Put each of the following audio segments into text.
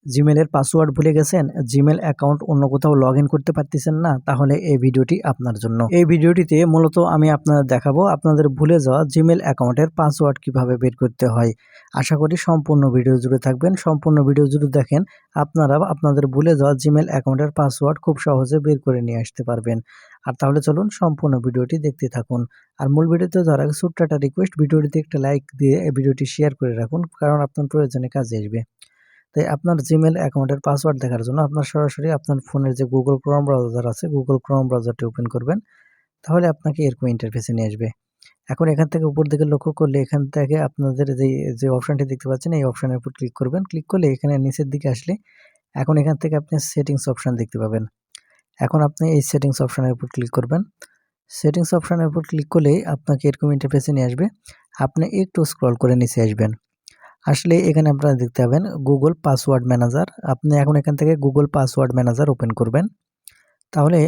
জিমেলের password ভুলে গেছেন, Gmail account অন্য কোথাও লগ ইন করতে পারতেছেন না, তাহলে এই ভিডিওটি আপনার জন্য। এই ভিডিওটিতে মূলত আমি আপনাদের দেখাবো আপনাদের ভুলে যাওয়া জিমেল অ্যাকাউন্টের পাসওয়ার্ড কিভাবে বের করতে হয়। আশা করি সম্পূর্ণ ভিডিও জুড়ে থাকবেন। সম্পূর্ণ ভিডিও জুড়ে দেখেন আপনারা আপনাদের ভুলে যাওয়া জিমেল অ্যাকাউন্টের পাসওয়ার্ড খুব সহজে বের করে নিয়ে আসতে পারবেন। আর তাহলে চলুন সম্পূর্ণ ভিডিওটি দেখতে থাকুন। আর মূল ভিডিওতে যাওয়ার আগে ছোট্ট একটা রিকোয়েস্ট, ভিডিওটিতে একটা লাইক দিয়ে এই ভিডিওটি শেয়ার করে রাখুন, কারণ আপনার প্রয়োজনে কাজে আসবে। তাই আপনার জিমেল অ্যাকাউন্টের পাসওয়ার্ড দেখার জন্য আপনার সরাসরি আপনার ফোনের যে গুগল ক্রোম ব্রাউজার আছে, গুগল ক্রোম ব্রাউজারটি ওপেন করবেন। তাহলে আপনাকে এরকম ইন্টারফেসে নিয়ে আসবে। এখন এখান থেকে উপর দিকে লক্ষ্য করলে এখান থেকে আপনাদের যে অপশনটি দেখতে পাচ্ছেন, এই অপশনের উপর ক্লিক করবেন। ক্লিক করলে এখানে নিচের দিকে আসলে এখন এখান থেকে আপনি সেটিংস অপশন দেখতে পাবেন। এখন আপনি এই সেটিংস অপশনের উপর ক্লিক করবেন। সেটিংস অপশনের উপর ক্লিক করলেই আপনাকে এরকম ইন্টারফেসে নিয়ে আসবে। আপনি একটু স্ক্রল করে নিচে আসবেন। আসলে এখানে আপনারা দেখতে পাবেন গুগল পাসওয়ার্ড ম্যানেজার। আপনি এখন এখান থেকে গুগল পাসওয়ার্ড ম্যানেজার ওপেন করবেন। তাহলে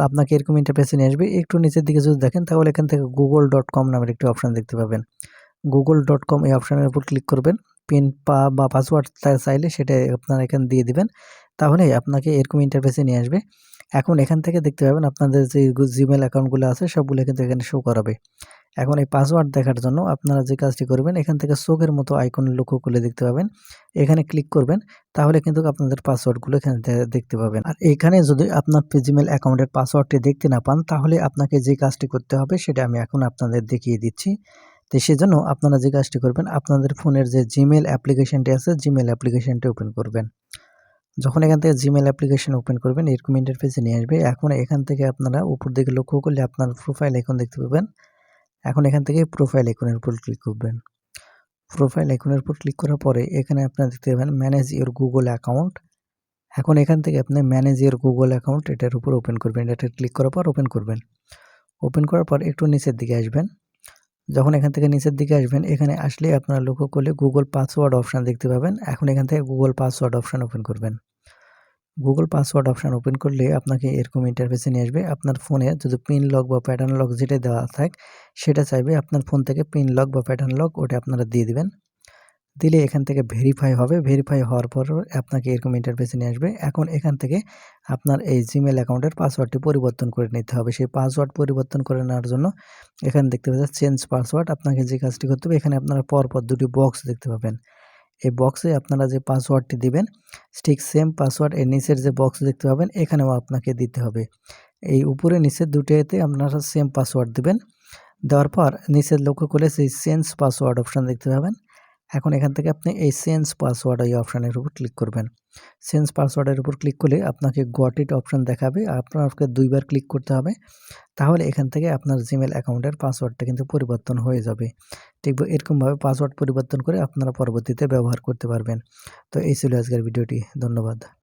আপনাকে এরকম ইন্টারফেসে নিয়ে আসবে। একটু নিচের দিকে যদি দেখেন তাহলে এখান থেকে google.com নামের একটি অপশন দেখতে পাবেন। google.com এই অপশনের উপর ক্লিক করবেন। পিন বা পাসওয়ার্ড চাইলে সেটা আপনারা এখানে দিয়ে দিবেন। তাহলে আপনাকে এরকম ইন্টারফেসে নিয়ে আসবে। এখন এখান থেকে দেখতে পাবেন আপনাদের যে জিমেল অ্যাকাউন্টগুলো আছে সবগুলো কিন্তু এখানে শো করাবে। এখন এই পাসওয়ার্ড দেখার জন্য আপনারা যে কাজটি করবেন, এখান থেকে চোখের মতো আইকনে লক্ষ্য করলে দেখতে পাবেন, এখানে ক্লিক করবেন। তাহলে কিন্তু আপনাদের পাসওয়ার্ডগুলো এখানে দেখতে পাবেন। আর এখানে যদি আপনার জিমেল অ্যাকাউন্টের পাসওয়ার্ডটি দেখতে না পান, তাহলে আপনাকে যে কাজটি করতে হবে সেটা আমি এখন আপনাদের দেখিয়ে দিচ্ছি। তো সেজন্য আপনারা যে কাজটি করবেন, আপনাদের ফোনের যে জিমেল অ্যাপ্লিকেশনটি আছে, জিমেল অ্যাপ্লিকেশনটি ওপেন করবেন। যখন এখান থেকে জিমেল অ্যাপ্লিকেশন ওপেন করবেন, এরকম ইন্টারফেসে নিয়ে আসবে। এখন এখান থেকে আপনারা উপর দিকে লক্ষ্য করলে আপনার প্রোফাইল আইকন দেখতে পাবেন। এখন এখান থেকে প্রোফাইল আইকনের উপর ক্লিক করবেন। প্রোফাইল আইকনের উপর ক্লিক করার পরে এখানে আপনারা দেখতে পাবেন ম্যানেজ ইওর গুগল অ্যাকাউন্ট। এখন এখান থেকে আপনি ম্যানেজ ইওর গুগল অ্যাকাউন্ট এটার উপর ওপেন করবেন। এটা ক্লিক করার পর ওপেন করবেন। ওপেন করার পর একটু নিচের দিকে আসবেন। যখন এখান থেকে নিচের দিকে আসবেন, এখানে আসলে আপনারা লক্ষ্য করলে গুগল পাসওয়ার্ড অপশন দেখতে পাবেন। এখন এখান থেকে গুগল পাসওয়ার্ড অপশন ওপেন করবেন। গুগল পাসওয়ার্ড অপশন ওপেন করলে আপনাকে এরকম ইন্টারফেসে নিয়ে আসবে। আপনার ফোনে যদি পিন লক বা প্যাটার্ন লক যেটা দেওয়া থাকে সেটা চাইবে আপনার ফোন থেকে পিন লক বা প্যাটার্ন লক ওটা আপনারা দিয়ে দিবেন। দিলে এখান থেকে ভেরিফাই হবে। ভেরিফাই হওয়ার পর আপনাকে এরকম ইন্টারফেসে নিয়ে আসবে। এখন এখান থেকে আপনার এই জিমেল অ্যাকাউন্টের পাসওয়ার্ডটি পরিবর্তন করে নিতে হবে। সেই পাসওয়ার্ড পরিবর্তন করে নেওয়ার জন্য এখানে দেখতে পাচ্ছেন চেঞ্জ পাসওয়ার্ড। আপনাকে যে কাজটি করতে হবে, এখানে আপনারা পরপর দুটি বক্স দেখতে পাবেন। এই বক্সে আপনারা যে পাসওয়ার্ডটি দিবেন ঠিক সেম পাসওয়ার্ড এর নিচের যে বক্স দেখতে পাবেন এখানেও আপনাকে দিতে হবে। এই উপরে নিচের দুটোতে আপনারা সেম পাসওয়ার্ড দিবেন। দেওয়ার পর নিচে লক্ষ্য করলে সেই চেঞ্জ পাসওয়ার্ড অপশন দেখতে পাবেন। এখন এখান থেকে আপনি এই চেঞ্জ পাসওয়ার্ড এই অপশনের উপর ক্লিক করবেন। চেঞ্জ পাসওয়ার্ডের উপর ক্লিক করলে আপনাকে গট ইট অপশন দেখাবে। আপনাকে দুইবার ক্লিক করতে হবে। তাহলে এখান থেকে আপনার জিমেল অ্যাকাউন্টের পাসওয়ার্ডটা কিন্তু পরিবর্তন হয়ে যাবে। ঠিক এরকমভাবে পাসওয়ার্ড পরিবর্তন করে আপনারা পরবর্তীতে ব্যবহার করতে পারবেন। তো এই ছিল আজকের ভিডিওটি। ধন্যবাদ।